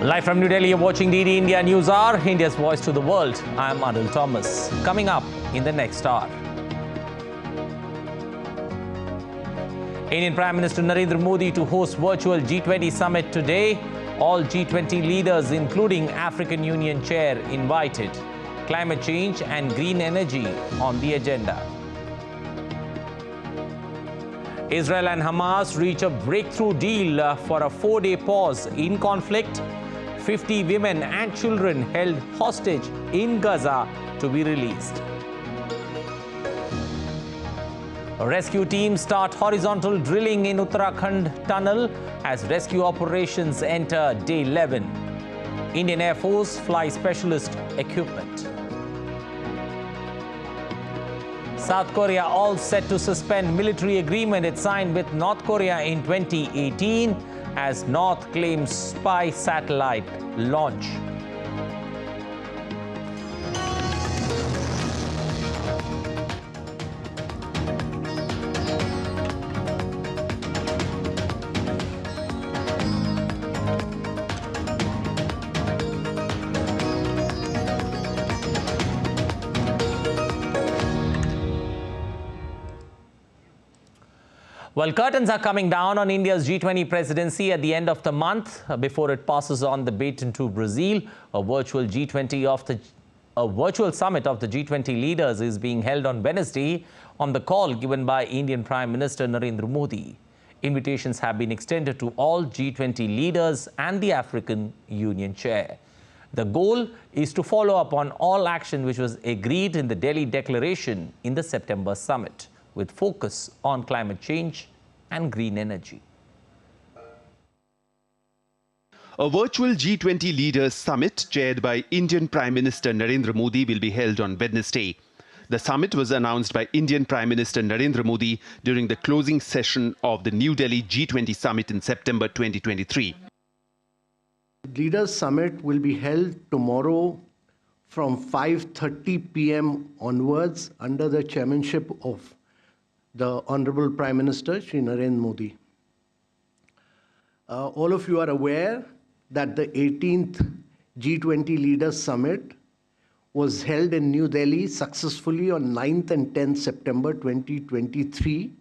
Live from New Delhi, you're watching DD India News Hour, India's voice to the world. I'm Anil Thomas. Coming up in the next hour, Indian Prime Minister Narendra Modi to host virtual G20 Summit today. All G20 leaders, including African Union Chair, invited. Climate change and green energy on the agenda. Israel and Hamas reach a breakthrough deal for a 4-day pause in conflict. 50 women and children held hostage in Gaza to be released. Rescue teams start horizontal drilling in Uttarakhand tunnel as rescue operations enter day 11. Indian Air Force flies specialist equipment. South Korea all set to suspend military agreement it signed with North Korea in 2018 as North claims spy satellite launch. Well, curtains are coming down on India's G20 presidency at the end of the month before it passes on the baton to Brazil. A virtual summit of the G20 leaders is being held on Wednesday on the call given by Indian Prime Minister Narendra Modi. Invitations have been extended to all G20 leaders and the African Union Chair. The goal is to follow up on all action which was agreed in the Delhi Declaration in the September summit, with focus on climate change and green energy. A virtual G20 leaders summit chaired by Indian Prime Minister Narendra Modi will be held on Wednesday. The summit was announced by Indian Prime Minister Narendra Modi during the closing session of the New Delhi G20 Summit in September 2023. Leaders Summit will be held tomorrow from 5:30 p.m. onwards under the chairmanship of the Honorable Prime Minister, Shri Narendra Modi. All of you are aware that the 18th G20 Leaders Summit was held in New Delhi successfully on 9th and 10th September 2023.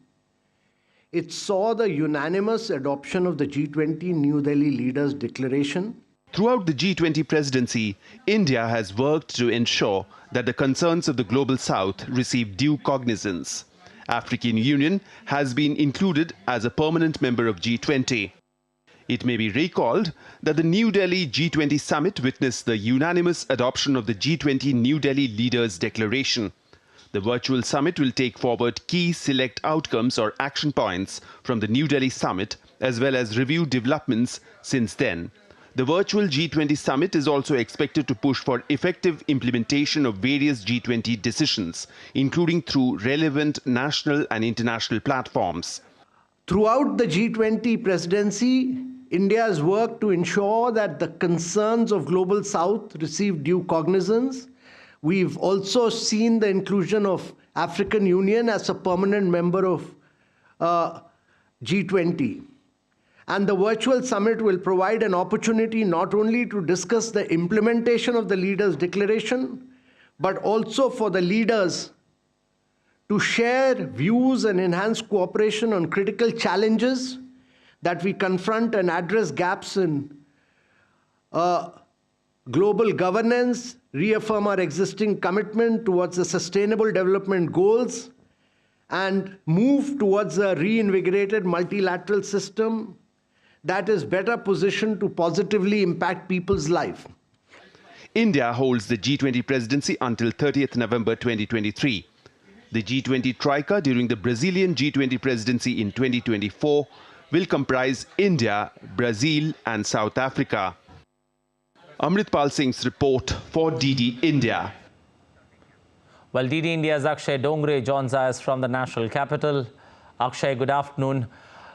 It saw the unanimous adoption of the G20 New Delhi Leaders Declaration. Throughout the G20 presidency, India has worked to ensure that the concerns of the Global South receive due cognizance. African Union has been included as a permanent member of G20. It may be recalled that the New Delhi G20 Summit witnessed the unanimous adoption of the G20 New Delhi Leaders Declaration. The virtual summit will take forward key select outcomes or action points from the New Delhi Summit, as well as review developments since then. The virtual G20 summit is also expected to push for effective implementation of various G20 decisions, including through relevant national and international platforms. Throughout the G20 presidency, India has worked to ensure that the concerns of Global South receive due cognizance. We've also seen the inclusion of African Union as a permanent member of G20. And the virtual summit will provide an opportunity not only to discuss the implementation of the Leaders' Declaration, but also for the leaders to share views and enhance cooperation on critical challenges that we confront and address gaps in global governance, reaffirm our existing commitment towards the Sustainable Development Goals, and move towards a reinvigorated multilateral system that is better positioned to positively impact people's life. India holds the G20 presidency until 30th November 2023. The G20 troika during the Brazilian G20 presidency in 2024 will comprise India, Brazil and South Africa. Amritpal Singh's report for DD India. Well, DD India's Akshay Dongre joins us from the national capital. Akshay, good afternoon.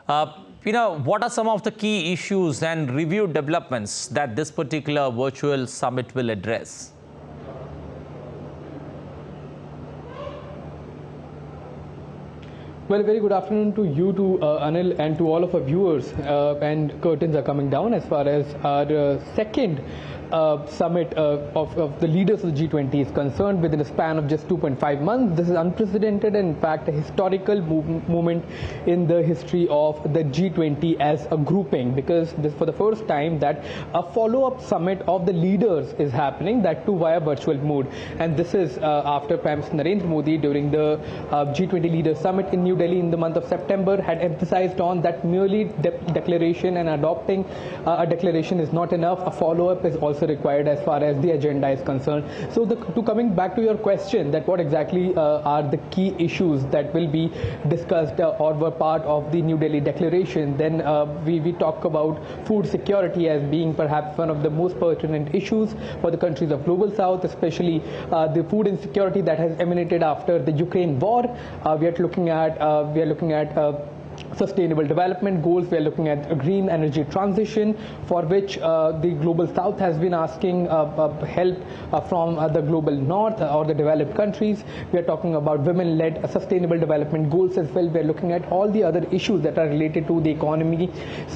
What are some of the key issues and review developments that this particular virtual summit will address? Well, a very good afternoon to you, to Anil, and to all of our viewers. And curtains are coming down as far as our second summit of the leaders of the G20 is concerned within a span of just 2.5 months. This is unprecedented and, in fact, a historical moment in the history of the G20 as a grouping, because this for the first time that a follow-up summit of the leaders is happening, that too via virtual mode. And this is after Prime Minister Narendra Modi, during the G20 Leaders Summit in New Delhi in the month of September, had emphasized on that merely declaration and adopting a declaration is not enough. A follow-up is also required as far as the agenda is concerned. So coming back to your question, that what exactly are the key issues that will be discussed or were part of the New Delhi declaration, then we talk about food security as being perhaps one of the most pertinent issues for the countries of Global South, especially the food insecurity that has emanated after the Ukraine war. We are looking at sustainable development goals. We are looking at a green energy transition, for which the Global South has been asking help from the Global North or the developed countries. We are talking about women-led sustainable development goals as well. We are looking at all the other issues that are related to the economy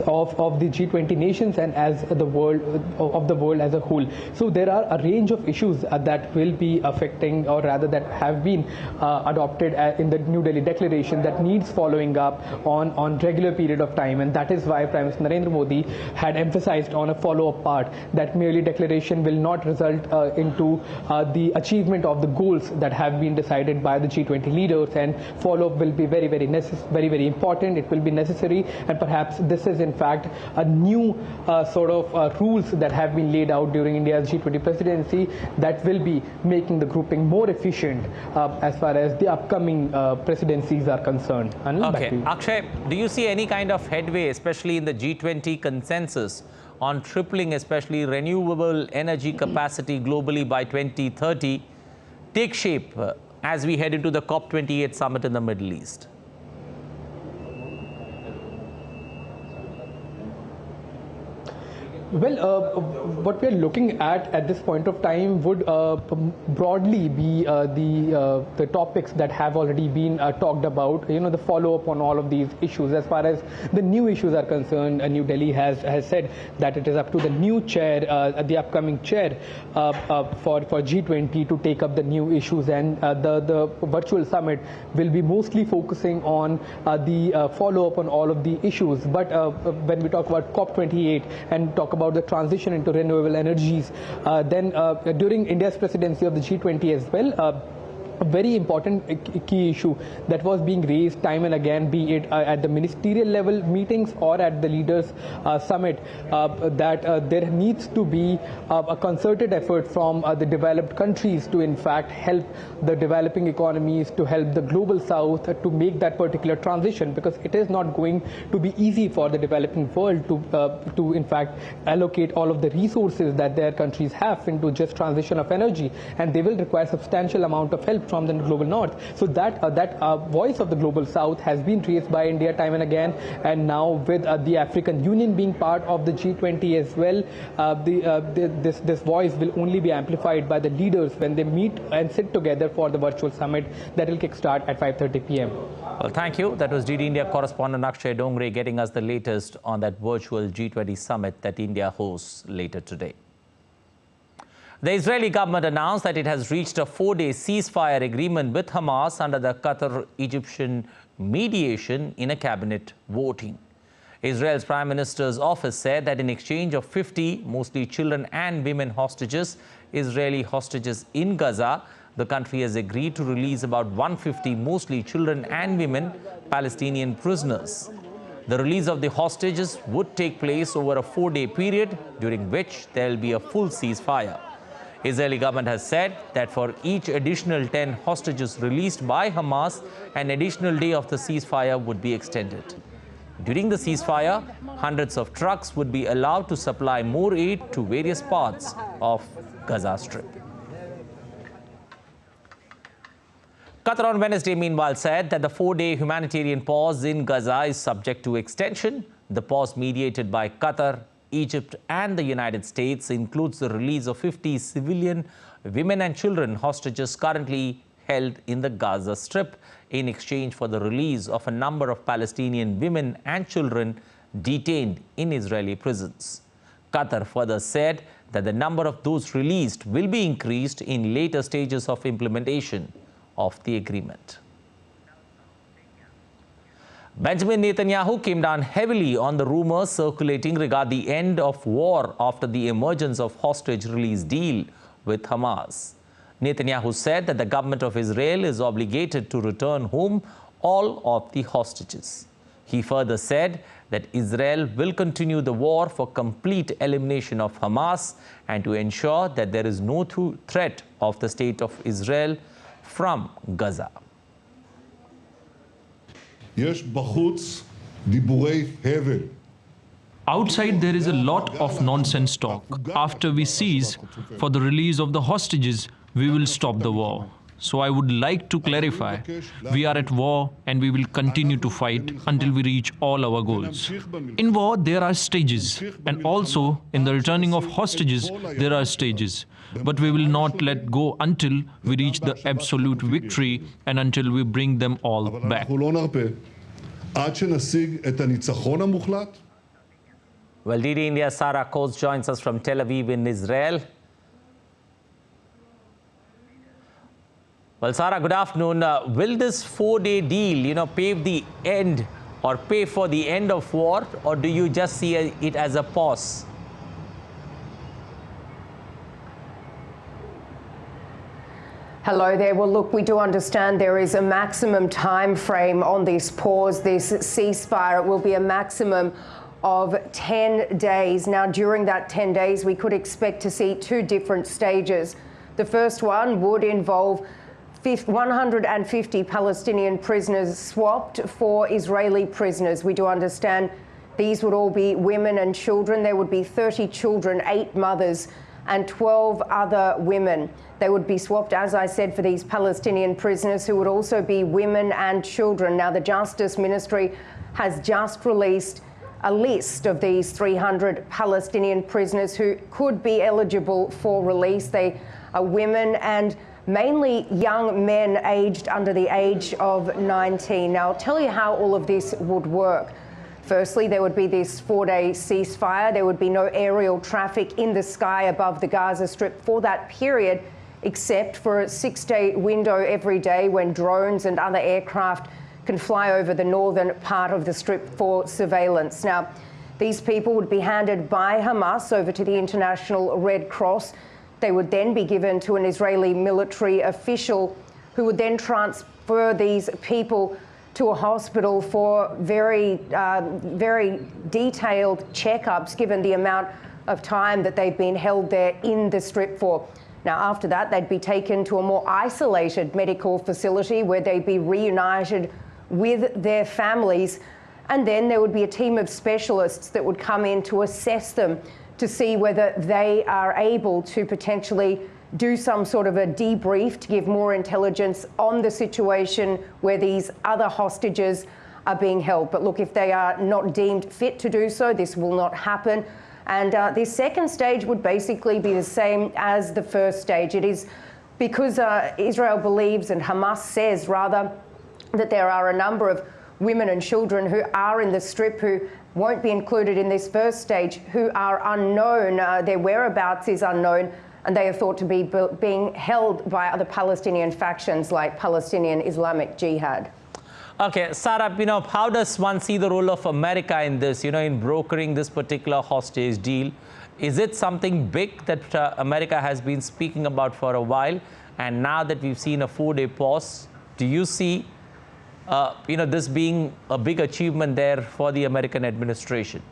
of the G20 nations and as the world as a whole. So there are a range of issues that will be affecting, or rather that have been adopted in the New Delhi declaration, that needs following up on regular period of time, and that is why Prime Minister Narendra Modi had emphasized on a follow-up part, that merely declaration will not result into the achievement of the goals that have been decided by the G20 leaders, and follow-up will be very important. It will be necessary, and perhaps this is in fact a new sort of rules that have been laid out during India's G20 presidency that will be making the grouping more efficient as far as the upcoming presidencies are concerned. Anil, okay, Akshay, do you see any kind of headway, especially in the G20 consensus on tripling, especially renewable energy capacity globally by 2030, take shape as we head into the COP28 summit in the Middle East? Well, what we are looking at this point of time would broadly be the topics that have already been talked about. You know, the follow-up on all of these issues. As far as the new issues are concerned, New Delhi has said that it is up to the new chair, the upcoming chair for G20 to take up the new issues, and the virtual summit will be mostly focusing on the follow-up on all of the issues. But when we talk about COP28 and talk about the transition into renewable energies, then during India's presidency of the G20 as well, a very important key issue that was being raised time and again, be it at the ministerial level meetings or at the leaders summit, that there needs to be a concerted effort from the developed countries to in fact help the developing economies, to help the Global South to make that particular transition, because it is not going to be easy for the developing world to in fact allocate all of the resources that their countries have into just transition of energy, and they will require substantial amount of help from the Global North. So that voice of the Global South has been raised by India time and again, and now with the African Union being part of the G20 as well, this voice will only be amplified by the leaders when they meet and sit together for the virtual summit that will kickstart at 5:30 p.m. Well, thank you. That was DD India correspondent Akshay Dongre getting us the latest on that virtual G20 summit that India hosts later today. The Israeli government announced that it has reached a 4-day ceasefire agreement with Hamas under the Qatar-Egyptian mediation in a cabinet voting. Israel's Prime Minister's office said that in exchange of 50, mostly children and women hostages, Israeli hostages in Gaza, the country has agreed to release about 150, mostly children and women, Palestinian prisoners. The release of the hostages would take place over a 4-day period, during which there will be a full ceasefire. Israeli government has said that for each additional 10 hostages released by Hamas, an additional day of the ceasefire would be extended. During the ceasefire, hundreds of trucks would be allowed to supply more aid to various parts of Gaza Strip. Qatar on Wednesday, meanwhile, said that the 4-day humanitarian pause in Gaza is subject to extension. The pause, mediated by Qatar, Egypt and the United States, includes the release of 50 civilian women and children hostages currently held in the Gaza Strip in exchange for the release of a number of Palestinian women and children detained in Israeli prisons. Qatar further said that the number of those released will be increased in later stages of implementation of the agreement. Benjamin Netanyahu came down heavily on the rumors circulating regarding the end of war after the emergence of hostage release deal with Hamas. Netanyahu said that the government of Israel is obligated to return home all of the hostages. He further said that Israel will continue the war for complete elimination of Hamas and to ensure that there is no threat of the state of Israel from Gaza. Outside, there is a lot of nonsense talk. After we cease for the release of the hostages, we will stop the war. So I would like to clarify, we are at war and we will continue to fight until we reach all our goals. In war, there are stages, and also in the returning of hostages, there are stages. But we will not let go until we reach the absolute victory and until we bring them all back. Well, DD India Sarah Coates joins us from Tel Aviv in Israel. Well, Sarah, good afternoon. Will this 4-day deal, pave the end or pay for the end of war, or do you just see it as a pause? Hello there. Well, look, we do understand there is a maximum time frame on this pause, this ceasefire. It will be a maximum of 10 days. Now, during that 10 days, we could expect to see two different stages. The first one would involve 150 Palestinian prisoners swapped for Israeli prisoners. We do understand these would all be women and children. There would be 30 children, 8 mothers, and 12 other women. They would be swapped, as I said, for these Palestinian prisoners who would also be women and children. Now, the Justice Ministry has just released a list of these 300 Palestinian prisoners who could be eligible for release. They are women and mainly young men aged under the age of 19. Now, I'll tell you how all of this would work. Firstly, there would be this 4-day ceasefire. There would be no aerial traffic in the sky above the Gaza Strip for that period, except for a 6-day window every day when drones and other aircraft can fly over the northern part of the Strip for surveillance. Now, these people would be handed by Hamas over to the International Red Cross. They would then be given to an Israeli military official who would then transfer these people to a hospital for very detailed checkups, given the amount of time that they've been held there in the Strip for. Now, after that, they'd be taken to a more isolated medical facility where they'd be reunited with their families. And then there would be a team of specialists that would come in to assess them to see whether they are able to potentially do some sort of a debrief to give more intelligence on the situation where these other hostages are being held. But look, if they are not deemed fit to do so, this will not happen. And this second stage would basically be the same as the first stage. It is because Israel believes, and Hamas says rather, that there are a number of women and children who are in the Strip who won't be included in this first stage, who are unknown. Their whereabouts is unknown, and they are thought to be being held by other Palestinian factions like Palestinian Islamic Jihad. Okay, Sarah, how does one see the role of America in this, in brokering this particular hostage deal? Is it something big that America has been speaking about for a while? And now that we've seen a 4-day pause, do you see this being a big achievement there for the American administration?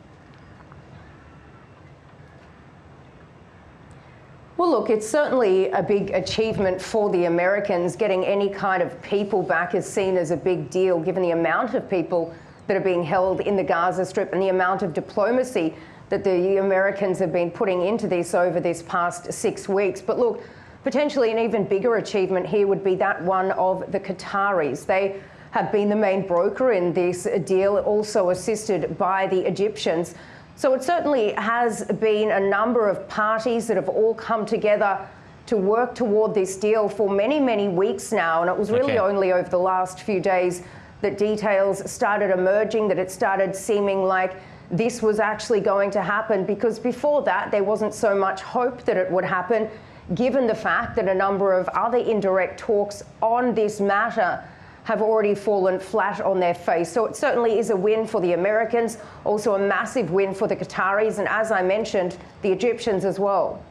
Well, look, it's certainly a big achievement for the Americans. Getting any kind of people back is seen as a big deal, given the amount of people that are being held in the Gaza Strip and the amount of diplomacy that the Americans have been putting into this over this past 6 weeks. But look, potentially an even bigger achievement here would be that one of the Qataris. They have been the main broker in this deal, also assisted by the Egyptians. So it certainly has been a number of parties that have all come together to work toward this deal for many, many weeks now. And it was really only over the last few days that details started emerging, that it started seeming like this was actually going to happen, because before that there wasn't so much hope that it would happen, given the fact that a number of other indirect talks on this matter have already fallen flat on their face. So it certainly is a win for the Americans, also a massive win for the Qataris, and as I mentioned, the Egyptians as well.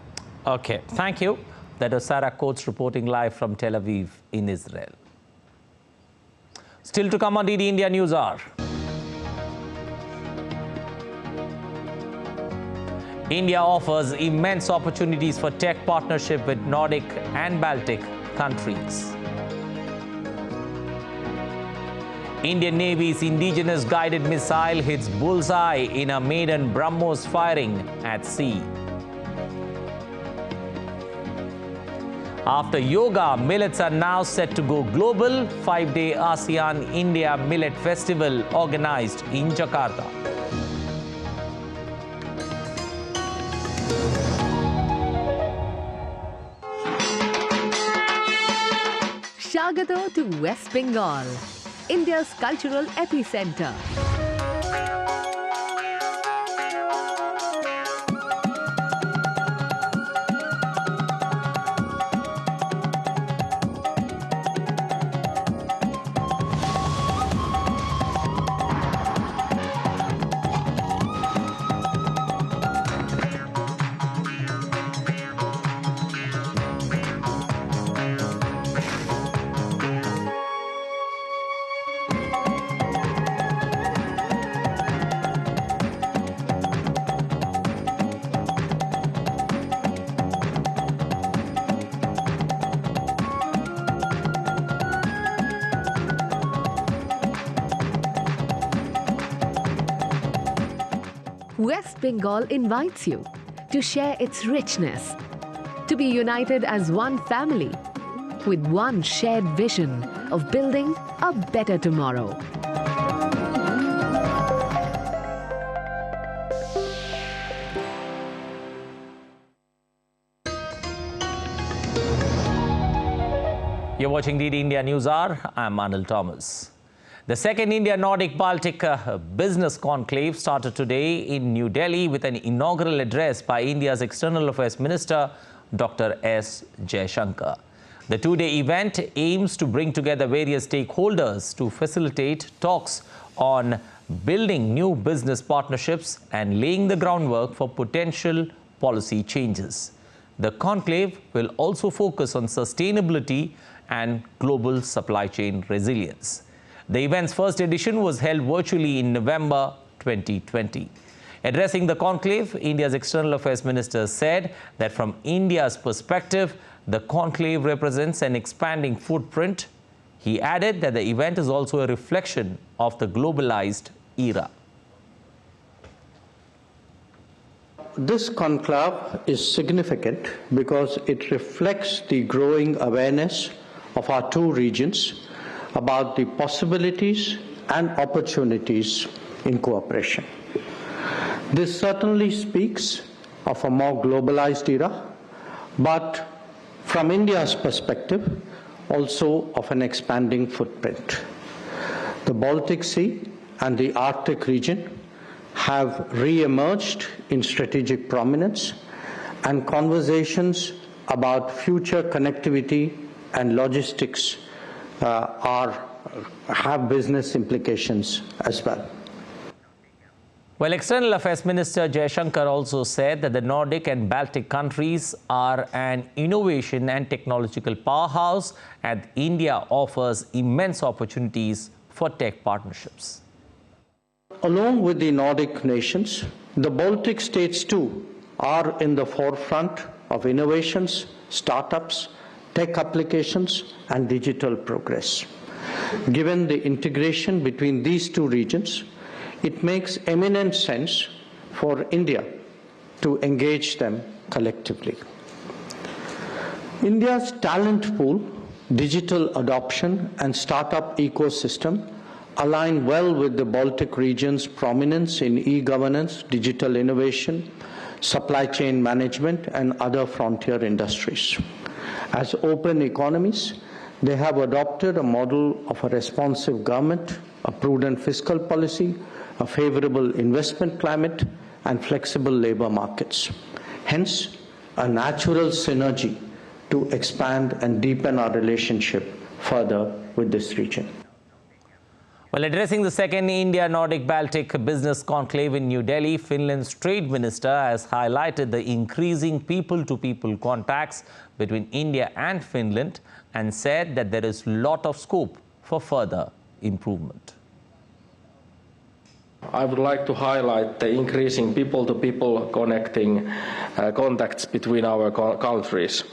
Okay, thank you. That was Sarah Coates reporting live from Tel Aviv in Israel. Still to come on DD India News Hour. India offers immense opportunities for tech partnership with Nordic and Baltic countries. Indian Navy's indigenous guided missile hits bullseye in a maiden BrahMos firing at sea. After yoga, millets are now set to go global. 5-day ASEAN-India Millet Festival organized in Jakarta. Shagato to West Bengal, India's cultural epicenter. West Bengal invites you to share its richness, to be united as one family with one shared vision of building a better tomorrow. You're watching DD India News Hour. I'm Anil Thomas. The second India-Nordic-Baltic business conclave started today in New Delhi with an inaugural address by India's External Affairs Minister, Dr. S. Jaishankar. The two-day event aims to bring together various stakeholders to facilitate talks on building new business partnerships and laying the groundwork for potential policy changes. The conclave will also focus on sustainability and global supply chain resilience. The event's first edition was held virtually in November 2020. Addressing the conclave, India's External Affairs Minister said that from India's perspective, the conclave represents an expanding footprint. He added that the event is also a reflection of the globalized era. This conclave is significant because it reflects the growing awareness of our two regions about the possibilities and opportunities in cooperation. This certainly speaks of a more globalized era, but from India's perspective, also of an expanding footprint. The Baltic Sea and the Arctic region have re-emerged in strategic prominence, and conversations about future connectivity and logistics have business implications as well. Well, External Affairs Minister Jaishankar also said that the Nordic and Baltic countries are an innovation and technological powerhouse, and India offers immense opportunities for tech partnerships. Along with the Nordic nations, the Baltic states too are in the forefront of innovations, startups, tech applications, and digital progress. Given the integration between these two regions, it makes eminent sense for India to engage them collectively. India's talent pool, digital adoption, and startup ecosystem align well with the Baltic region's prominence in e-governance, digital innovation, supply chain management, and other frontier industries. As open economies, they have adopted a model of a responsive government, a prudent fiscal policy, a favorable investment climate, and flexible labor markets. Hence, a natural synergy to expand and deepen our relationship further with this region. While addressing the second India-Nordic-Baltic business conclave in New Delhi, Finland's trade minister has highlighted the increasing people-to-people contacts between India and Finland and said that there is a lot of scope for further improvement. I would like to highlight the increasing people-to-people contacts between our countries,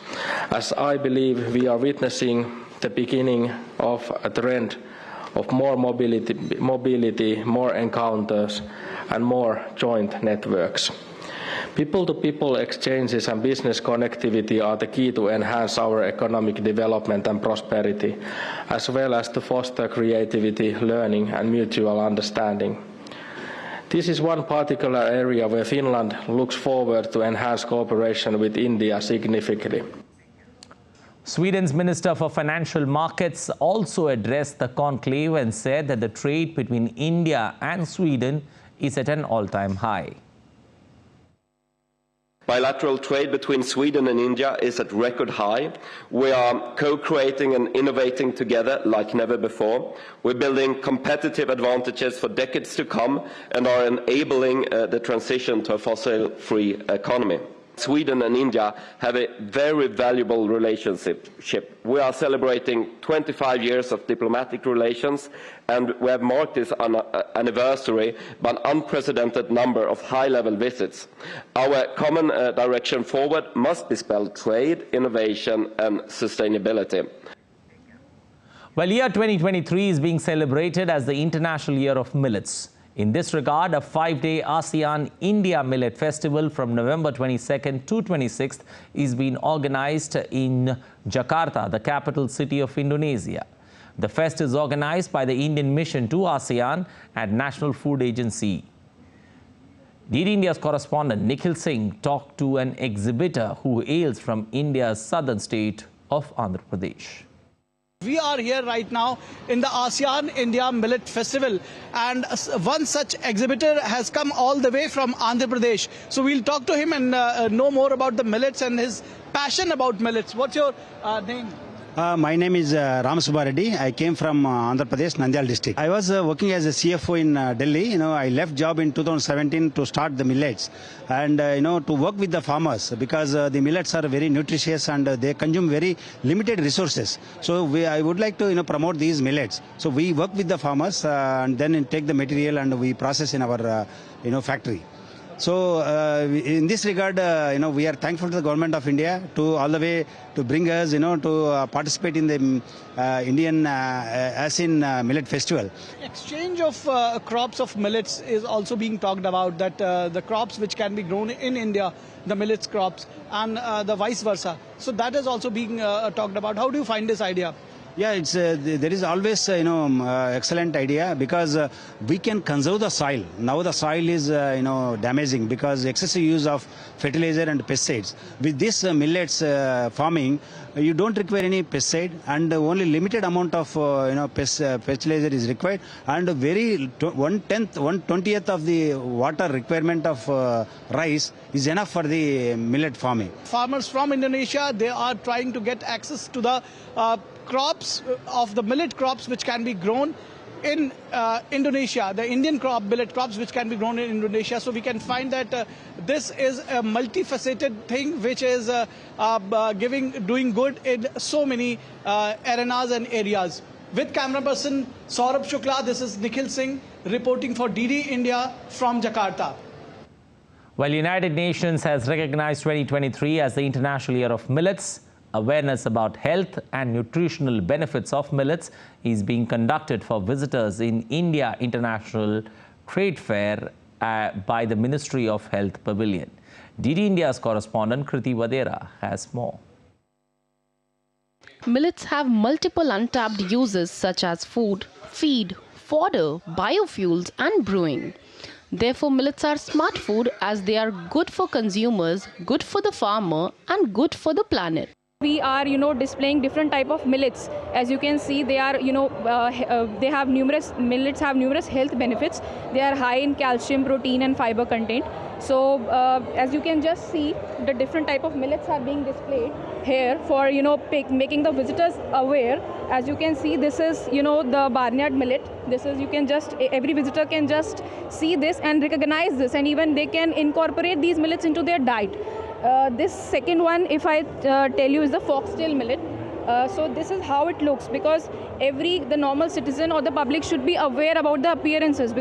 as I believe we are witnessing the beginning of a trend of more mobility, more encounters, and more joint networks. People-to-people exchanges and business connectivity are the key to enhance our economic development and prosperity, as well as to foster creativity, learning, and mutual understanding. This is one particular area where Finland looks forward to enhance cooperation with India significantly. Sweden's Minister for Financial Markets also addressed the conclave and said that the trade between India and Sweden is at an all-time high. Bilateral trade between Sweden and India is at record high. We are co-creating and innovating together like never before. We're building competitive advantages for decades to come and are enabling the transition to a fossil-free economy. Sweden and India have a very valuable relationship. We are celebrating 25 years of diplomatic relations, and we have marked this anniversary by an unprecedented number of high-level visits. Our common direction forward must be spelled trade, innovation and sustainability. Well, year 2023 is being celebrated as the International Year of Millets. In this regard, a 5-day ASEAN-India Millet Festival from November 22nd to 26th is being organized in Jakarta, the capital city of Indonesia. The fest is organized by the Indian Mission to ASEAN and National Food Agency. DD India's correspondent Nikhil Singh talked to an exhibitor who hails from India's southern state of Andhra Pradesh. We are here right now in the ASEAN India Millet Festival, and one such exhibitor has come all the way from Andhra Pradesh. So we'll talk to him and know more about the millets and his passion about millets. What's your name? My name is Ram Subbareddy. I came from Andhra Pradesh, Nandyal district. I was working as a CFO in Delhi. I left job in 2017 to start the millets and to work with the farmers, because the millets are very nutritious and they consume very limited resources. So I would like to promote these millets. So we work with the farmers and then take the material and we process in our factory. So in this regard, we are thankful to the government of India to all the way to bring us, to participate in the Indian ASEAN Millet Festival. Exchange of crops of millets is also being talked about, that the crops which can be grown in India, the millets crops, and the vice versa. So that is also being talked about. How do you find this idea? Yeah, it's there is always excellent idea, because we can conserve the soil. Now the soil is damaging because excessive use of fertilizer and pesticides. With this millets farming, you don't require any pesticide, and only limited amount of fertilizer is required, and very 1/20th of the water requirement of rice is enough for the millet farming. Farmers from Indonesia, they are trying to get access to the crops of the millet crops which can be grown in Indonesia, the Indian millet crops which can be grown in Indonesia. So we can find that this is a multifaceted thing which is doing good in so many arenas and areas. With camera person Saurabh Shukla, this is Nikhil Singh reporting for DD India from Jakarta. Well, United Nations has recognized 2023 as the International Year of Millets. Awareness about health and nutritional benefits of millets is being conducted for visitors in India International Trade Fair by the Ministry of Health Pavilion. DD India's correspondent Kriti Vadera has more. Millets have multiple untapped uses such as food, feed, fodder, biofuels and brewing. Therefore, millets are smart food as they are good for consumers, good for the farmer and good for the planet. We are, displaying different type of millets. As you can see, they are, they have millets have numerous health benefits. They are high in calcium, protein, and fiber content. So, as you can just see, the different type of millets are being displayed here for, making the visitors aware. As you can see, this is, the barnyard millet. This is, every visitor can just see this and recognize this, and even they can incorporate these millets into their diet. This second one, if I tell you, is the foxtail millet. So this is how it looks, because the normal citizen or the public should be aware about the appearances.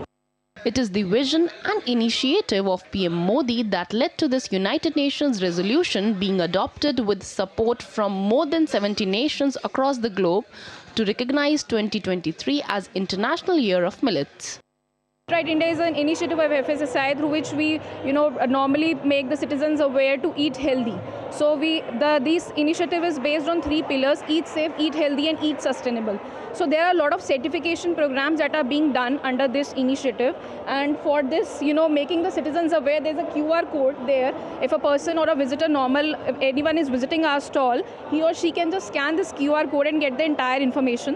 It is the vision and initiative of PM Modi that led to this United Nations resolution being adopted with support from more than 70 nations across the globe to recognize 2023 as International Year of Millets. Right, India is an initiative of FSSAI through which we, normally make the citizens aware to eat healthy. So this initiative is based on 3 pillars: eat safe, eat healthy, and eat sustainable. So there are a lot of certification programs that are being done under this initiative. And for this, making the citizens aware, there's a QR code there. If a person or a visitor, if anyone is visiting our stall, he or she can just scan this QR code and get the entire information.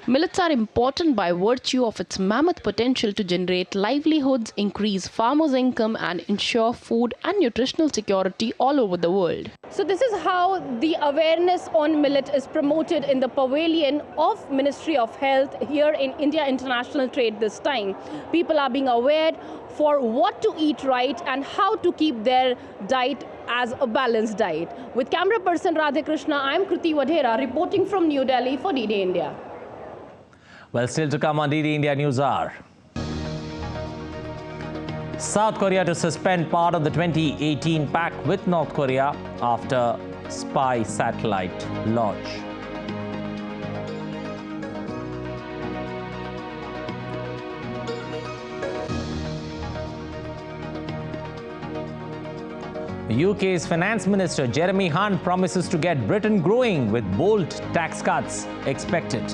Millets are important by virtue of its mammoth potential to generate livelihoods, increase farmers' income, and ensure food and nutritional security all over the world. So this is how the awareness on millet is promoted in the pavilion of Ministry of Health here in India International Trade this time. People are being aware for what to eat right and how to keep their diet as a balanced diet. With camera person Radhakrishna, I'm Kriti Vadhera reporting from New Delhi for DD India. Well, still to come on DD India News Hour. South Korea to suspend part of the 2018 pact with North Korea after spy satellite launch. The UK's Finance Minister Jeremy Hunt promises to get Britain growing with bold tax cuts expected.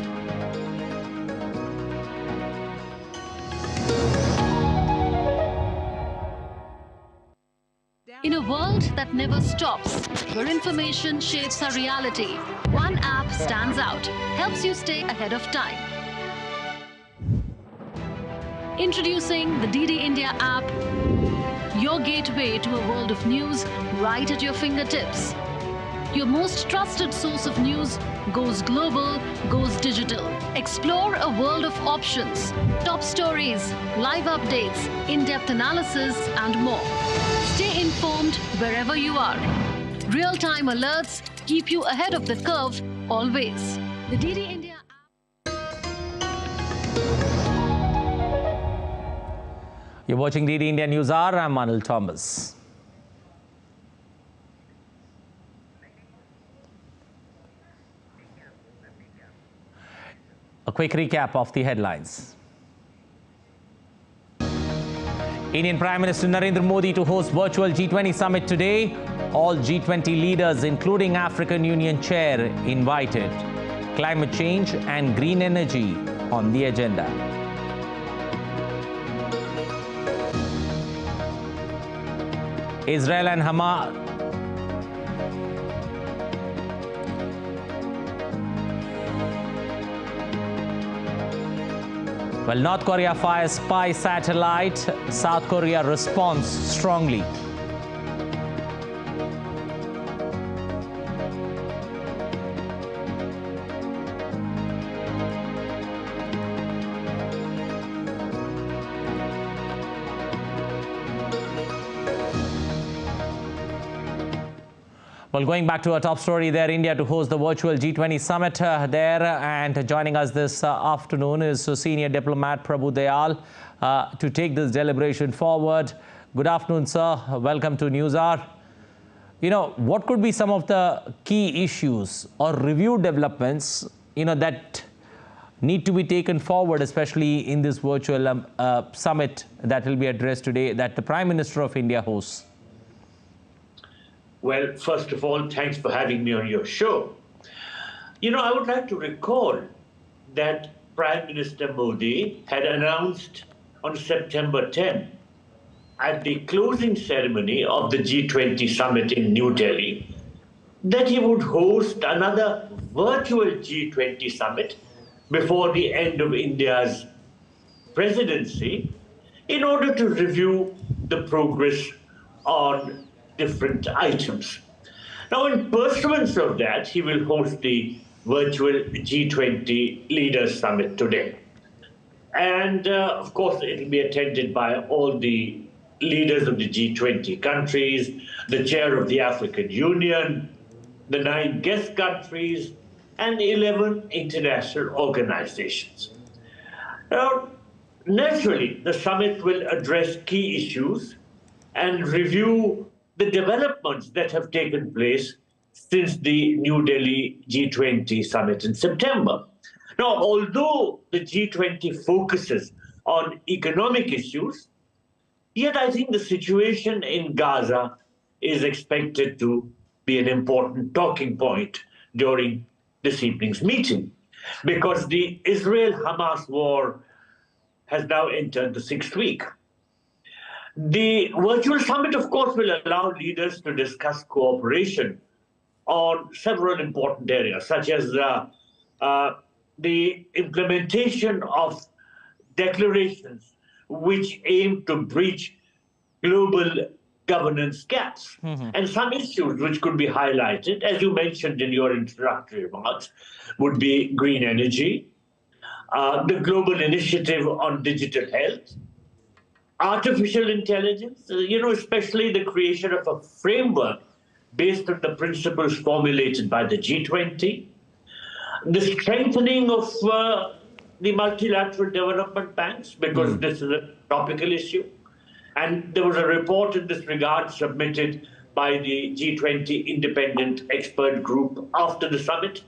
In a world that never stops, where information shapes our reality, one app stands out, helps you stay ahead of time. Introducing the DD India app, your gateway to a world of news right at your fingertips. Your most trusted source of news goes global, goes digital. Explore a world of options, top stories, live updates, in-depth analysis, and more. Stay informed wherever you are. Real-time alerts keep you ahead of the curve always. The DD India app. You're watching DD India News Hour. I'm Anil Thomas. A quick recap of the headlines. Indian Prime Minister Narendra Modi to host virtual G20 Summit today. All G20 leaders, including African Union Chair, invited. Climate change and green energy on the agenda. Israel and Hamas. Well, North Korea fires spy satellite. South Korea responds strongly. Well, going back to our top story there, India to host the virtual G20 Summit there. And joining us this afternoon is senior diplomat Prabhu Dayal to take this deliberation forward. Good afternoon, sir. Welcome to News Hour. What could be some of the key issues or review developments, that need to be taken forward, especially in this virtual summit that will be addressed today, that the Prime Minister of India hosts? Well, first of all, thanks for having me on your show. I would like to recall that Prime Minister Modi had announced on September 10 at the closing ceremony of the G20 Summit in New Delhi that he would host another virtual G20 summit before the end of India's presidency in order to review the progress on different items. Now, in pursuance of that, he will host the virtual G20 Leaders Summit today. And of course, it will be attended by all the leaders of the G20 countries, the chair of the African Union, the 9 guest countries, and 11 international organizations. Now, naturally, the summit will address key issues and review the developments that have taken place since the New Delhi G20 summit in September. Now, although the G20 focuses on economic issues, yet I think the situation in Gaza is expected to be an important talking point during this evening's meeting, because the Israel-Hamas war has now entered the 6th week. The virtual summit, of course, will allow leaders to discuss cooperation on several important areas, such as the implementation of declarations which aim to bridge global governance gaps, and some issues which could be highlighted, as you mentioned in your introductory remarks, would be green energy, the global initiative on digital health, artificial intelligence, especially the creation of a framework based on the principles formulated by the G20, the strengthening of the multilateral development banks, because this is a topical issue. And there was a report in this regard submitted by the G20 independent expert group after the summit.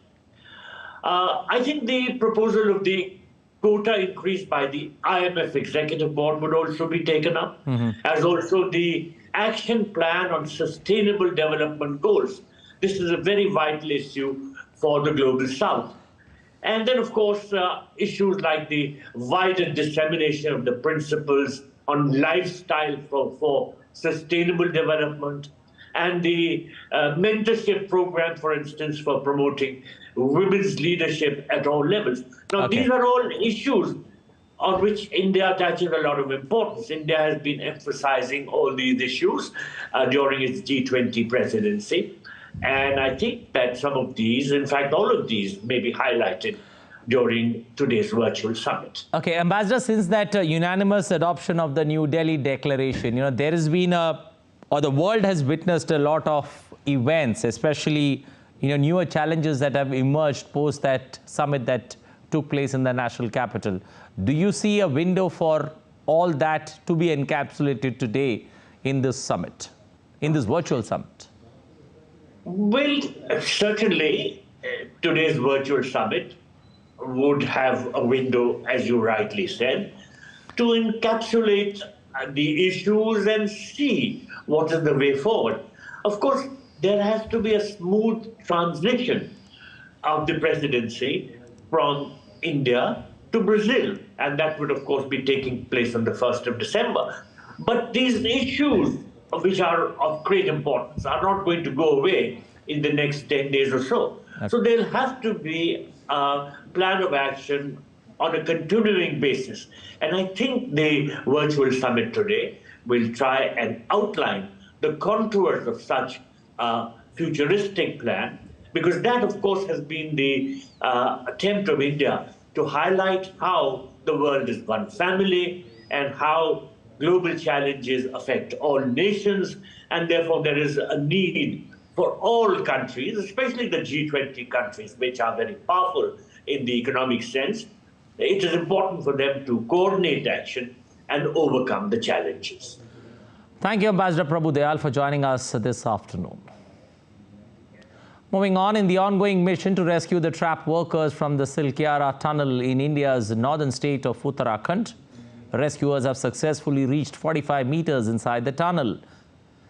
I think the proposal of the quota increase by the IMF Executive Board would also be taken up, as also the action plan on sustainable development goals. This is a very vital issue for the Global South. And then, of course, issues like the wider dissemination of the principles on lifestyle for sustainable development, and the mentorship program, for instance, for promoting women's leadership at all levels. Now, these are all issues on which India attaches a lot of importance. India has been emphasizing all these issues during its G20 presidency. And I think that some of these, in fact, all of these, may be highlighted during today's virtual summit. Okay, Ambassador, since that unanimous adoption of the New Delhi Declaration, there has been the world has witnessed a lot of events, especially, newer challenges that have emerged post that summit that took place in the national capital. Do you see a window for all that to be encapsulated today in this summit, in this virtual summit? Well, certainly today's virtual summit would have a window, as you rightly said, to encapsulate the issues and see what is the way forward. Of course, there has to be a smooth transition of the presidency from India to Brazil, and that would, of course, be taking place on the 1st of December. But these issues, which are of great importance, are not going to go away in the next 10 days or so. So there'll have to be a plan of action on a continuing basis. And I think the virtual summit today will try and outline the contours of such a futuristic plan, because that, of course, has been the attempt of India to highlight how the world is one family and how global challenges affect all nations, and therefore there is a need for all countries, especially the G20 countries, which are very powerful in the economic sense. It is important for them to coordinate action and overcome the challenges. Thank you, Ambassador Prabhu Dayal, for joining us this afternoon. Moving on, in the ongoing mission to rescue the trapped workers from the Silkyara tunnel in India's northern state of Uttarakhand, rescuers have successfully reached 45 meters inside the tunnel.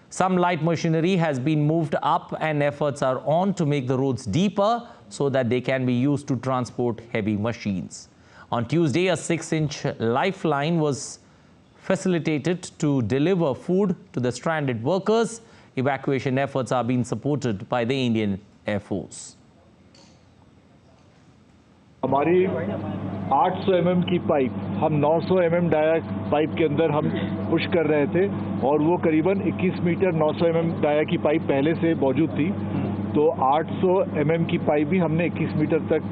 Some light machinery has been moved up and efforts are on to make the roads deeper so that they can be used to transport heavy machines. On Tuesday, a 6-inch lifeline was facilitated to deliver food to the stranded workers Evacuation efforts are being supported by the Indian Air Force. हमारी 800 mm की pipe हम 900 mm dia pipe के अंदर हम push कर रहे थे और वो करीबन 21 मीटर 900 mm डाया की पाइप पहले से मौजूद थी, तो 800 mm की पाइप भी हमने 21 मीटर तक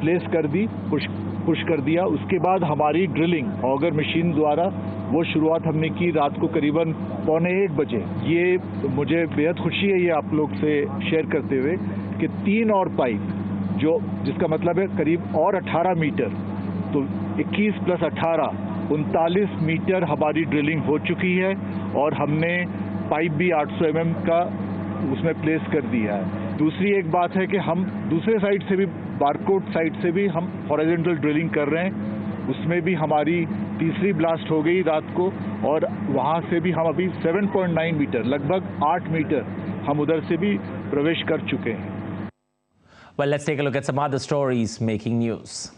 प्लेस कर दी, पुश कर दिया। उसके बाद हमारी ड्रिलिंग ऑगर मशीन द्वारा वो शुरुआत हमने की रात को करीबन 1:45 बजे। ये मुझे बेहद खुशी है ये आप लोग से शेयर करते हुए कि 3 और पाइप जिसका मतलब है करीब और 18 मीटर, तो 21 + 18 39 मीटर हमारी ड्रिलिंग हो चुकी है और हमने पाइप भी 800 mm का उसमें प्लेस कर दिया है। दूसरी एक बात है कि हम दूसरे साइड से भी बारकोट साइड से भी हम हॉरिजॉन्टल ड्रिलिंग कर रहे हैं, उसमें भी हमारी तीसरी ब्लास्ट हो गई रात को और वहां से भी हम अभी 7.9 मीटर लगभग 8 मीटर हम उधर से भी प्रवेश कर चुके हैं। Well, let's take a look at some other stories making news.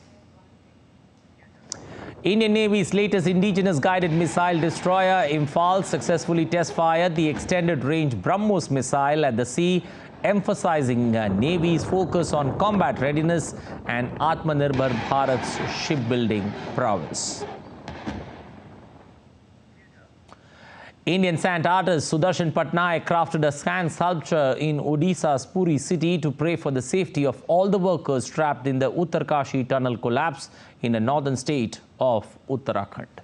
Indian Navy's latest indigenous guided missile destroyer Imphal successfully test-fired the extended-range BrahMos missile at the sea, emphasizing Navy's focus on combat readiness and Atmanirbhar Bharat's shipbuilding prowess. Indian sand artist Sudarshan Patnaik crafted a sand sculpture in Odisha's Puri city to pray for the safety of all the workers trapped in the Uttarkashi tunnel collapse in the northern state of Uttarakhand.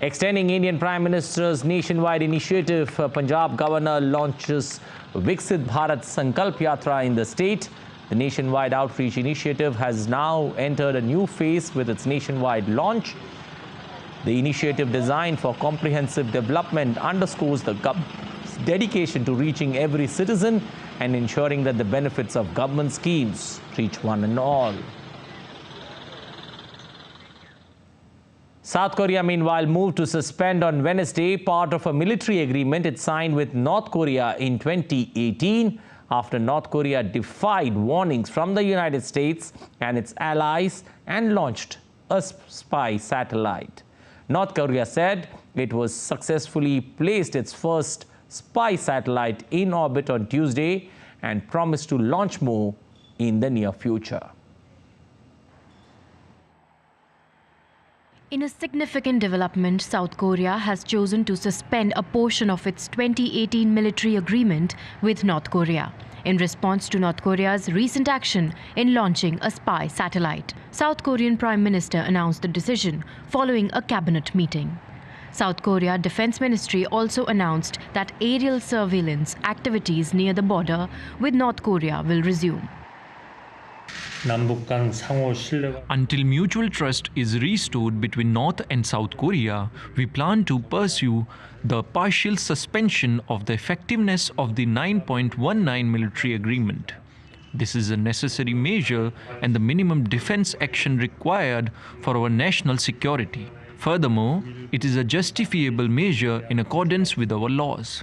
Extending Indian Prime Minister's nationwide initiative, Punjab Governor launches Viksit Bharat Sankalp Yatra in the state. The nationwide outreach initiative has now entered a new phase with its nationwide launch. The initiative, designed for comprehensive development, underscores the government's dedication to reaching every citizen and ensuring that the benefits of government schemes reach one and all. South Korea, meanwhile, moved to suspend on Wednesday part of a military agreement it signed with North Korea in 2018 after North Korea defied warnings from the United States and its allies and launched a spy satellite. North Korea said it was successfully placed its first spy satellite in orbit on Tuesday and promised to launch more in the near future. In a significant development, South Korea has chosen to suspend a portion of its 2018 military agreement with North Korea in response to North Korea's recent action in launching a spy satellite. South Korean Prime Minister announced the decision following a cabinet meeting. South Korea Defense Ministry also announced that aerial surveillance activities near the border with North Korea will resume. Until mutual trust is restored between North and South Korea, we plan to pursue the partial suspension of the effectiveness of the 9.19 military agreement. This is a necessary measure and the minimum defense action required for our national security. Furthermore, it is a justifiable measure in accordance with our laws.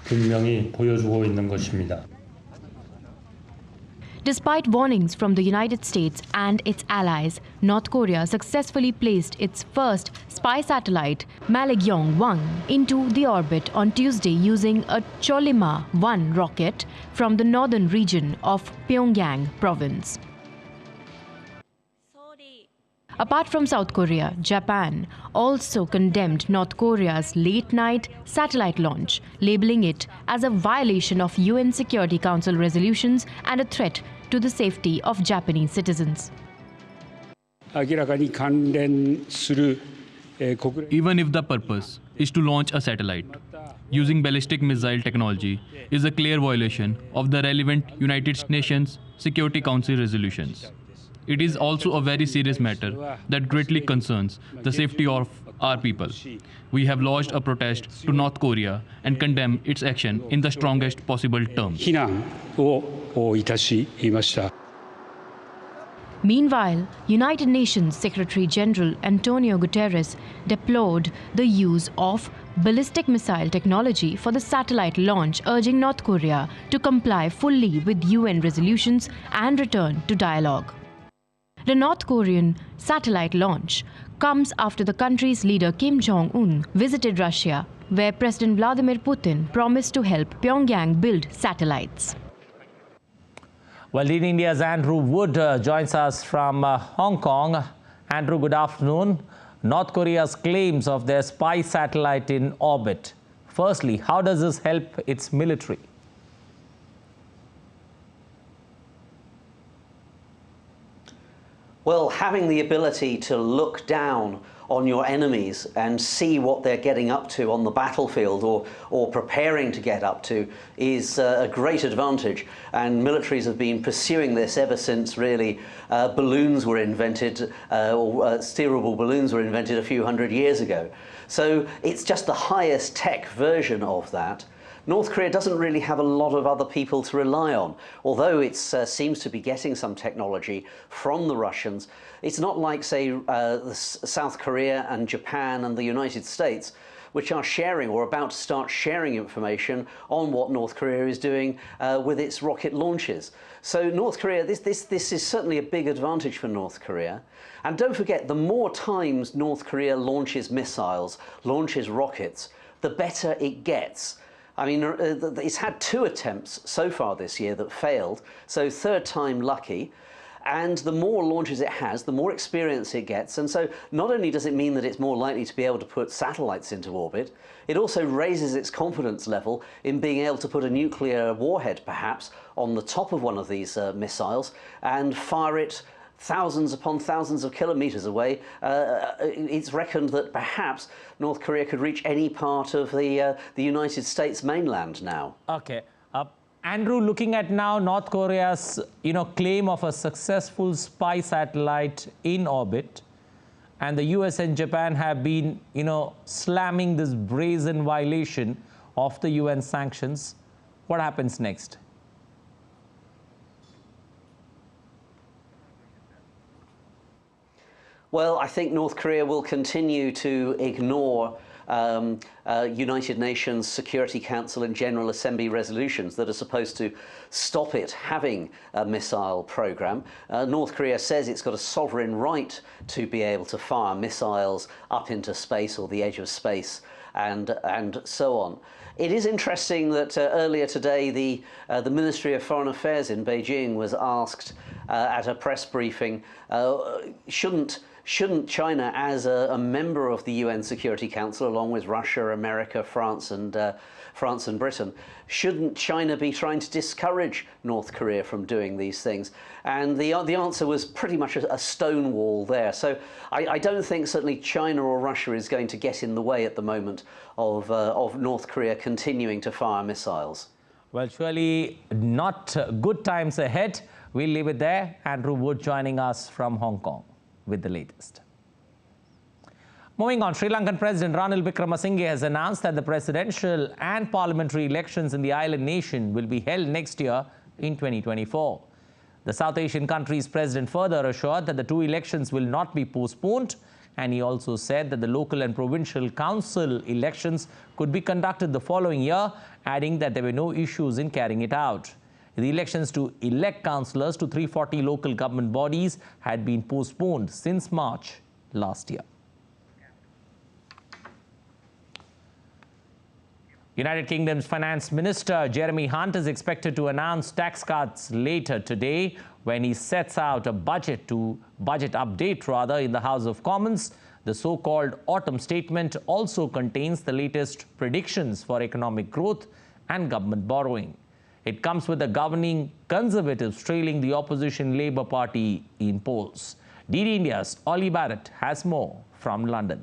Despite warnings from the United States and its allies, North Korea successfully placed its first spy satellite, Malekyong-1, into the orbit on Tuesday using a Cholima-1 rocket from the northern region of Pyongyang province. Apart from South Korea, Japan also condemned North Korea's late-night satellite launch, labeling it as a violation of UN Security Council resolutions and a threat to the safety of Japanese citizens. Even if the purpose is to launch a satellite, using ballistic missile technology is a clear violation of the relevant United Nations Security Council resolutions. It is also a very serious matter that greatly concerns the safety of our people. We have lodged a protest to North Korea and condemn its action in the strongest possible terms. Meanwhile, United Nations Secretary General Antonio Guterres deplored the use of ballistic missile technology for the satellite launch, urging North Korea to comply fully with UN resolutions and return to dialogue. The North Korean satellite launch comes after the country's leader Kim Jong-un visited Russia where President Vladimir Putin promised to help Pyongyang build satellites. Well, DD India's Andrew Wood joins us from Hong Kong. Andrew, good afternoon. North Korea's claims of their spy satellite in orbit. Firstly, how does this help its military? Well, having the ability to look down on your enemies and see what they're getting up to on the battlefield or preparing to get up to is a great advantage. And militaries have been pursuing this ever since really balloons were invented, steerable balloons were invented a few hundred years ago. So it's just the highest tech version of that. North Korea doesn't really have a lot of other people to rely on. Although it seems to be getting some technology from the Russians, it's not like, say, South Korea and Japan and the United States, which are sharing or about to start sharing information on what North Korea is doing with its rocket launches. So North Korea, this is certainly a big advantage for North Korea. And don't forget, the more times North Korea launches missiles, launches rockets, the better it gets. I mean, it's had 2 attempts so far this year that failed, so third time lucky. And the more launches it has, the more experience it gets. And so not only does it mean that it's more likely to be able to put satellites into orbit, it also raises its confidence level in being able to put a nuclear warhead, perhaps, on the top of one of these missiles and fire it thousands upon thousands of kilometers away. It's reckoned that perhaps North Korea could reach any part of the United States mainland now. Okay. Andrew, looking at now North Korea's claim of a successful spy satellite in orbit, and the US and Japan have been slamming this brazen violation of the UN sanctions. What happens next? Well, I think North Korea will continue to ignore United Nations Security Council and General Assembly resolutions that are supposed to stop it having a missile program. North Korea says it's got a sovereign right to be able to fire missiles up into space or the edge of space and so on. It is interesting that earlier today the Ministry of Foreign Affairs in Beijing was asked at a press briefing, shouldn't China, as a member of the UN Security Council, along with Russia, America, France and Britain, shouldn't China be trying to discourage North Korea from doing these things? And the answer was pretty much a stone wall there. So I don't think certainly China or Russia is going to get in the way at the moment of North Korea continuing to fire missiles. Well, surely not good times ahead. We'll leave it there. Andrew Wood joining us from Hong Kong with the latest. Moving on, Sri Lankan President Ranil Wickremesinghe has announced that the presidential and parliamentary elections in the island nation will be held next year in 2024. The South Asian country's president further assured that the 2 elections will not be postponed, and he also said that the local and provincial council elections could be conducted the following year, adding that there were no issues in carrying it out. The elections to elect councillors to 340 local government bodies had been postponed since March last year. United Kingdom's Finance Minister Jeremy Hunt is expected to announce tax cuts later today when he sets out a budget update in the House of Commons. The so-called autumn statement also contains the latest predictions for economic growth and government borrowing. It comes with the governing Conservatives trailing the opposition Labour Party in polls. DD India's Ollie Barrett has more from London.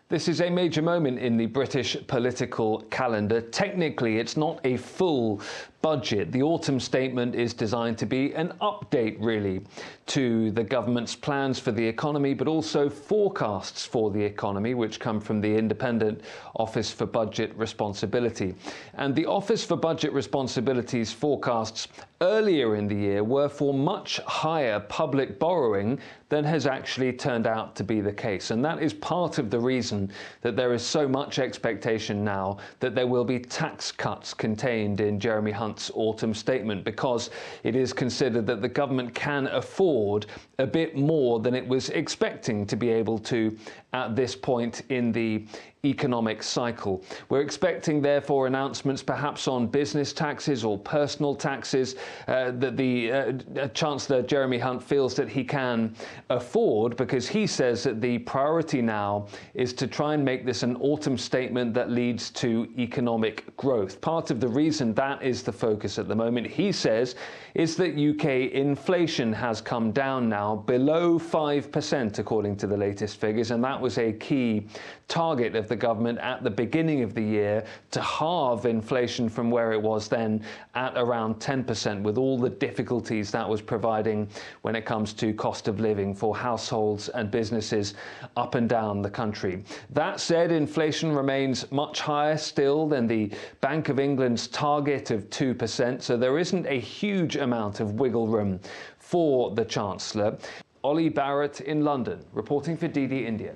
This is a major moment in the British political calendar. Technically, it's not a full budget. The autumn statement is designed to be an update, really, to the government's plans for the economy, but also forecasts for the economy, which come from the Independent Office for Budget Responsibility. And the Office for Budget Responsibility's forecasts earlier in the year were for much higher public borrowing than has actually turned out to be the case. And that is part of the reason that there is so much expectation now that there will be tax cuts contained in Jeremy Hunt's autumn statement, because it is considered that the government can afford a bit more than it was expecting to be able to at this point in the economic cycle. We're expecting, therefore, announcements perhaps on business taxes or personal taxes that the Chancellor Jeremy Hunt feels that he can afford, because he says that the priority now is to try and make this an autumn statement that leads to economic growth. Part of the reason that is the focus at the moment, he says, is that UK inflation has come down now below 5%, according to the latest figures, and that was a key target of the government at the beginning of the year, to halve inflation from where it was then at around 10%, with all the difficulties that was providing when it comes to cost of living for households and businesses up and down the country. That said, inflation remains much higher still than the Bank of England's target of 2%, so there isn't a huge amount of wiggle room for the Chancellor. Ollie Barrett in London, reporting for DD India.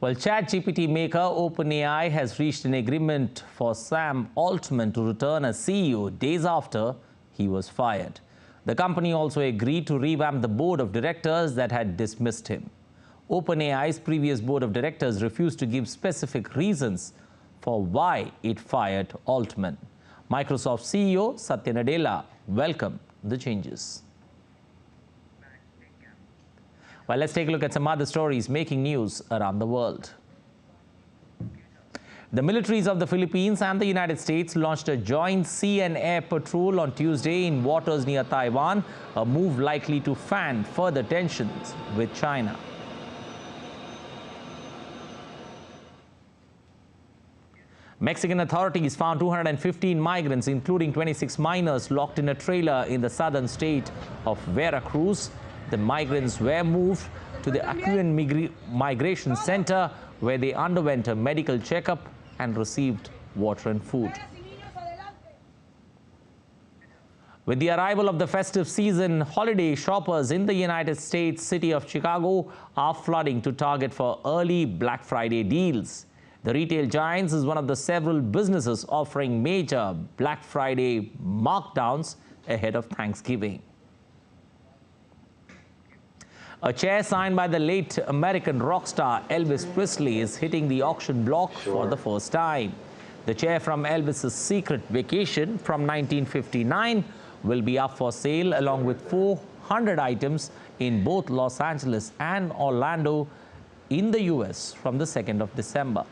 Well, ChatGPT maker OpenAI has reached an agreement for Sam Altman to return as CEO days after he was fired. The company also agreed to revamp the board of directors that had dismissed him. OpenAI's previous board of directors refused to give specific reasons for why it fired Altman. Microsoft CEO Satya Nadella welcomed the changes. Well, let's take a look at some other stories making news around the world. The militaries of the Philippines and the United States launched a joint sea and air patrol on Tuesday in waters near Taiwan, a move likely to fan further tensions with China. Mexican authorities found 215 migrants, including 26 minors, locked in a trailer in the southern state of Veracruz. The migrants were moved to the Acuña Migration Center, where they underwent a medical checkup and received water and food. With the arrival of the festive season, holiday shoppers in the United States city of Chicago are flooding to Target for early Black Friday deals. The retail giants is one of the several businesses offering major Black Friday markdowns ahead of Thanksgiving. A chair signed by the late American rock star Elvis Presley is hitting the auction block for the first time. The chair from Elvis's Secret Vacation from 1959 will be up for sale along with 400 items in both Los Angeles and Orlando in the US from the 2nd of December.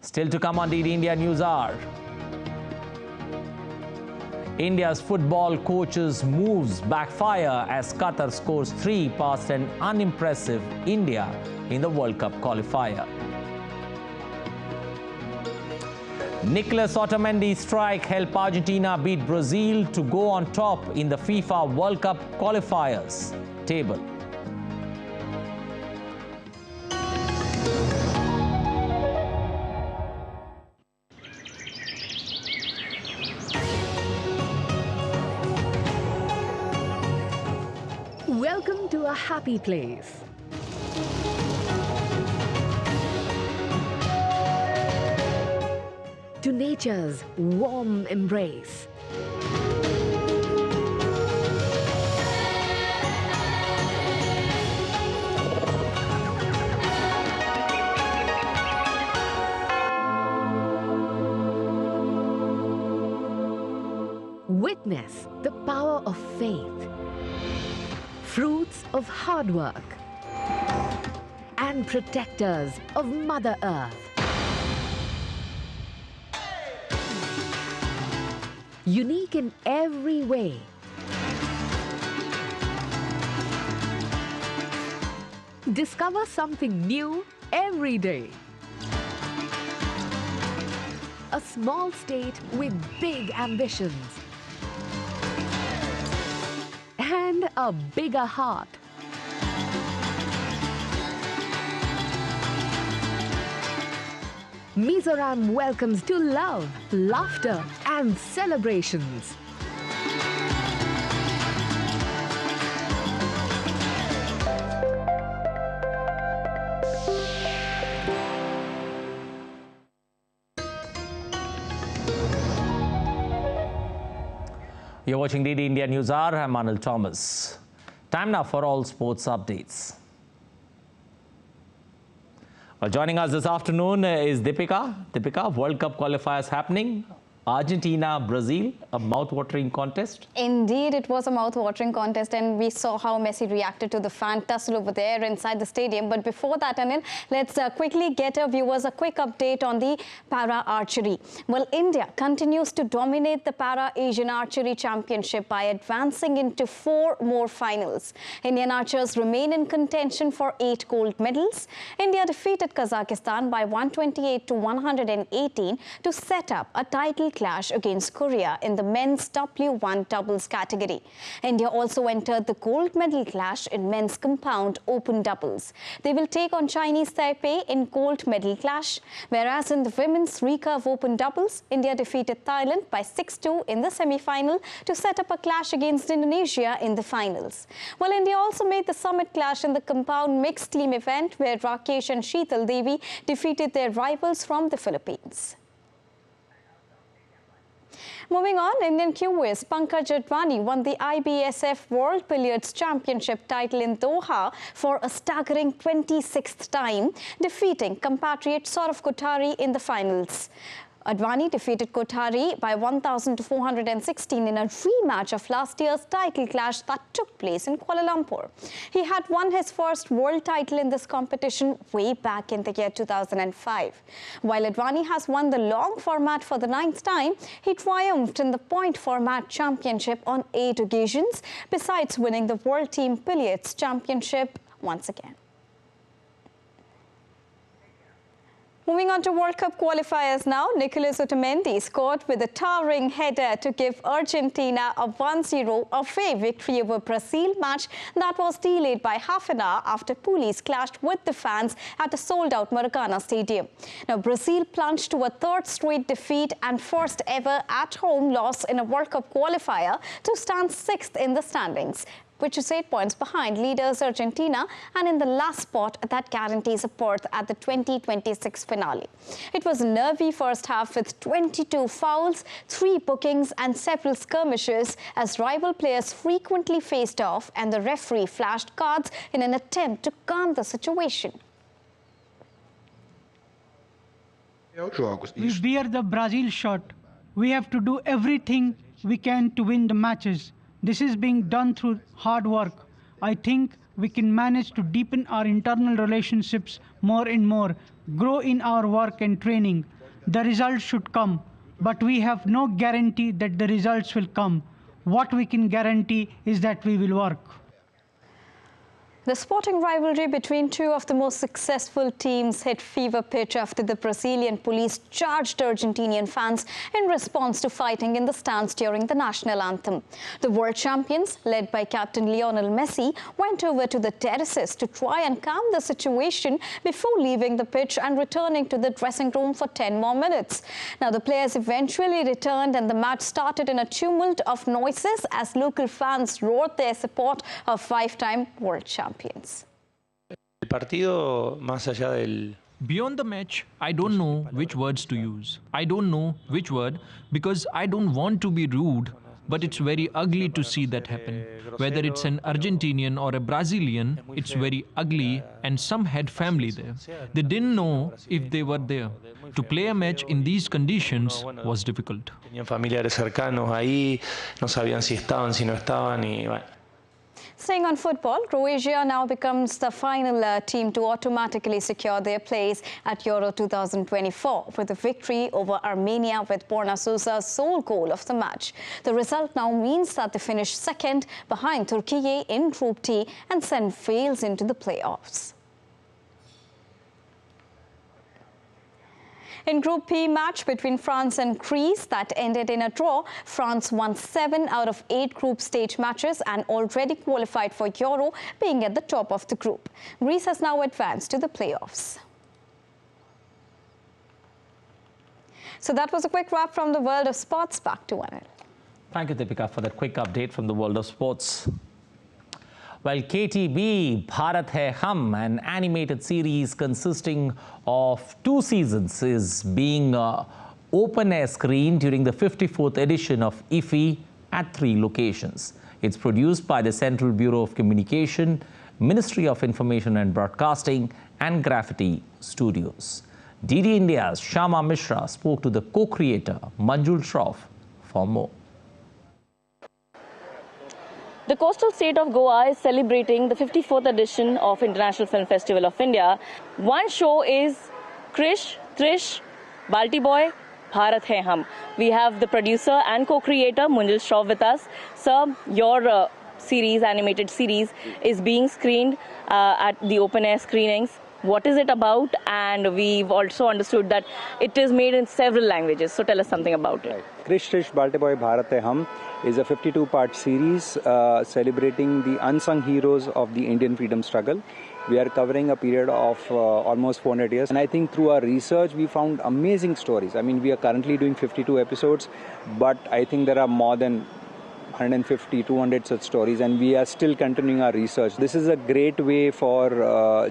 Still to come on DD India News Hour. India's football coach's moves backfire as Qatar scores 3 past an unimpressive India in the World Cup qualifier. Nicolas Otamendi's strike helped Argentina beat Brazil to go on top in the FIFA World Cup qualifiers table. Welcome to a happy place. To nature's warm embrace. Witness the power of faith. Fruits of hard work and protectors of Mother Earth. Unique in every way. Discover something new every day. A small state with big ambitions. And a bigger heart. Mizoram welcomes to love, laughter and celebrations. You're watching DD India News Hour. I'm Anil Thomas. Time now for all sports updates. Well, joining us this afternoon is Deepika. Deepika, World Cup qualifiers happening. Argentina, Brazil, a mouth-watering contest. Indeed, it was a mouth-watering contest, and we saw how Messi reacted to the fan tussle over there inside the stadium. But before that, Anil, let's quickly get our viewers a quick update on the para-archery. Well, India continues to dominate the Para-Asian Archery Championship by advancing into 4 more finals. Indian archers remain in contention for 8 gold medals. India defeated Kazakhstan by 128 to 118 to set up a title clash against Korea in the men's W1 doubles category. India also entered the gold medal clash in men's compound open doubles. They will take on Chinese Taipei in gold medal clash, whereas in the women's recurve open doubles, India defeated Thailand by 6-2 in the semi-final to set up a clash against Indonesia in the finals. Well, India also made the summit clash in the compound mixed team event where Rakesh and Sheetal Devi defeated their rivals from the Philippines. Moving on, Indian QS Pankaj Advani won the IBSF World Billiards Championship title in Doha for a staggering 26th time, defeating compatriot Saurav Kothari in the finals. Advani defeated Kothari by 1,416 in a rematch of last year's title clash that took place in Kuala Lumpur. He had won his first world title in this competition way back in the year 2005. While Advani has won the long format for the 9th time, he triumphed in the point format championship on 8 occasions, besides winning the World Team Billiards Championship once again. Moving on to World Cup qualifiers now, Nicolas Otamendi scored with a towering header to give Argentina a 1-0 away victory over Brazil match that was delayed by half an hour after police clashed with the fans at a sold-out Maracana Stadium. Now, Brazil plunged to a 3rd straight defeat and first ever at-home loss in a World Cup qualifier to stand 6th in the standings, which is 8 points behind leaders Argentina and in the last spot that guarantees a berth at the 2026 finale. It was a nervy first half with 22 fouls, 3 bookings and several skirmishes as rival players frequently faced off and the referee flashed cards in an attempt to calm the situation. We bear the Brazil shot. We have to do everything we can to win the matches. This is being done through hard work. I think we can manage to deepen our internal relationships more and more, grow in our work and training. The results should come, but we have no guarantee that the results will come. What we can guarantee is that we will work. The sporting rivalry between 2 of the most successful teams hit fever pitch after the Brazilian police charged Argentinian fans in response to fighting in the stands during the national anthem. The world champions, led by captain Lionel Messi, went over to the terraces to try and calm the situation before leaving the pitch and returning to the dressing room for 10 more minutes. Now, the players eventually returned and the match started in a tumult of noises as local fans roared their support of 5-time world champions. Beyond the match, I don't know which words to use. I don't know which word because I don't want to be rude, but it's very ugly to see that happen. Whether it's an Argentinian or a Brazilian, it's very ugly, and some had family there. They didn't know if they were there. To play a match in these conditions was difficult. Staying on football, Croatia now becomes the final team to automatically secure their place at Euro 2024 with a victory over Armenia with Borna Sousa's sole goal of the match. The result now means that they finish 2nd behind Turkey in Group D and send Wales into the playoffs. In Group P match between France and Greece that ended in a draw, France won 7 out of 8 group stage matches and already qualified for Euro, being at the top of the group. Greece has now advanced to the playoffs. So that was a quick wrap from the world of sports. Back to Anil. Thank you, Deepika, for that quick update from the world of sports. Well, KTB Bharat Hai Hum, an animated series consisting of 2 seasons, is being open-air screened during the 54th edition of IFFI at 3 locations. It's produced by the Central Bureau of Communication, Ministry of Information and Broadcasting and Graffiti Studios. DD India's Shama Mishra spoke to the co-creator Manjul Shroff for more. The coastal state of Goa is celebrating the 54th edition of International Film Festival of India. One show is Krish, Trish, Balti Boy, Bharat Hai Hum. We have the producer and co-creator Manjul Shroff with us. Sir, your animated series, is being screened at the open-air screenings. What is it about? And we've also understood that it is made in several languages. So tell us something about it. Krish Trish Balti Boy Bharat Hai Hum is a 52-part series celebrating the unsung heroes of the Indian freedom struggle. We are covering a period of almost 400 years. And I think through our research, we found amazing stories. I mean, we are currently doing 52 episodes, but I think there are more than 150, 200 such stories, and we are still continuing our research. This is a great way for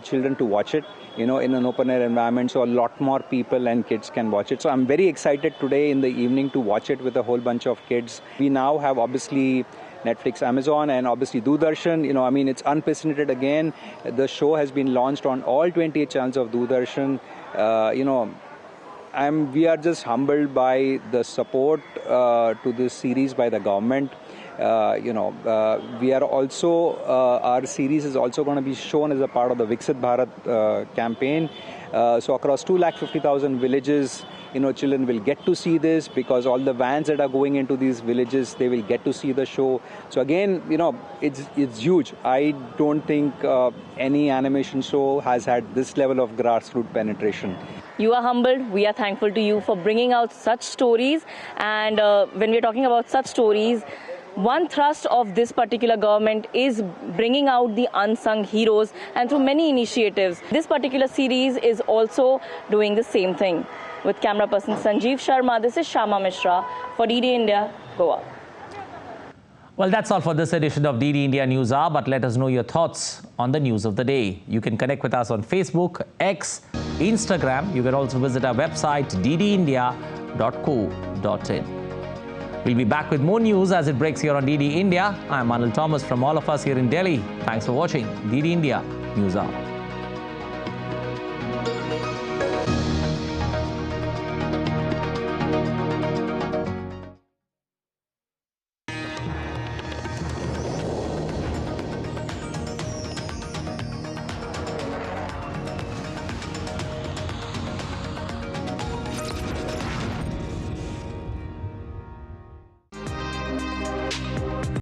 children to watch it, in an open-air environment, so a lot more people and kids can watch it. So I'm very excited today in the evening to watch it with a whole bunch of kids. We now have obviously Netflix, Amazon, and obviously Doordarshan. It's unprecedented again. The show has been launched on all 28 channels of Doordarshan. We are just humbled by the support to this series by the government. We are also, our series is also going to be shown as a part of the Viksit Bharat campaign. So across 250,000 villages, children will get to see this, because all the vans that are going into these villages, they will get to see the show. So again, it's huge. I don't think any animation show has had this level of grassroots penetration. You are humbled. We are thankful to you for bringing out such stories. And when we're talking about such stories, one thrust of this particular government is bringing out the unsung heroes, and through many initiatives. This particular series is also doing the same thing. With camera person Sanjeev Sharma, this is Shama Mishra for DD India, Goa. Well, that's all for this edition of DD India News Hour, but let us know your thoughts on the news of the day. You can connect with us on Facebook, X, Instagram. You can also visit our website, ddindia.co.in. We'll be back with more news as it breaks here on DD India. I'm Anil Thomas from all of us here in Delhi. Thanks for watching DD India News Hour.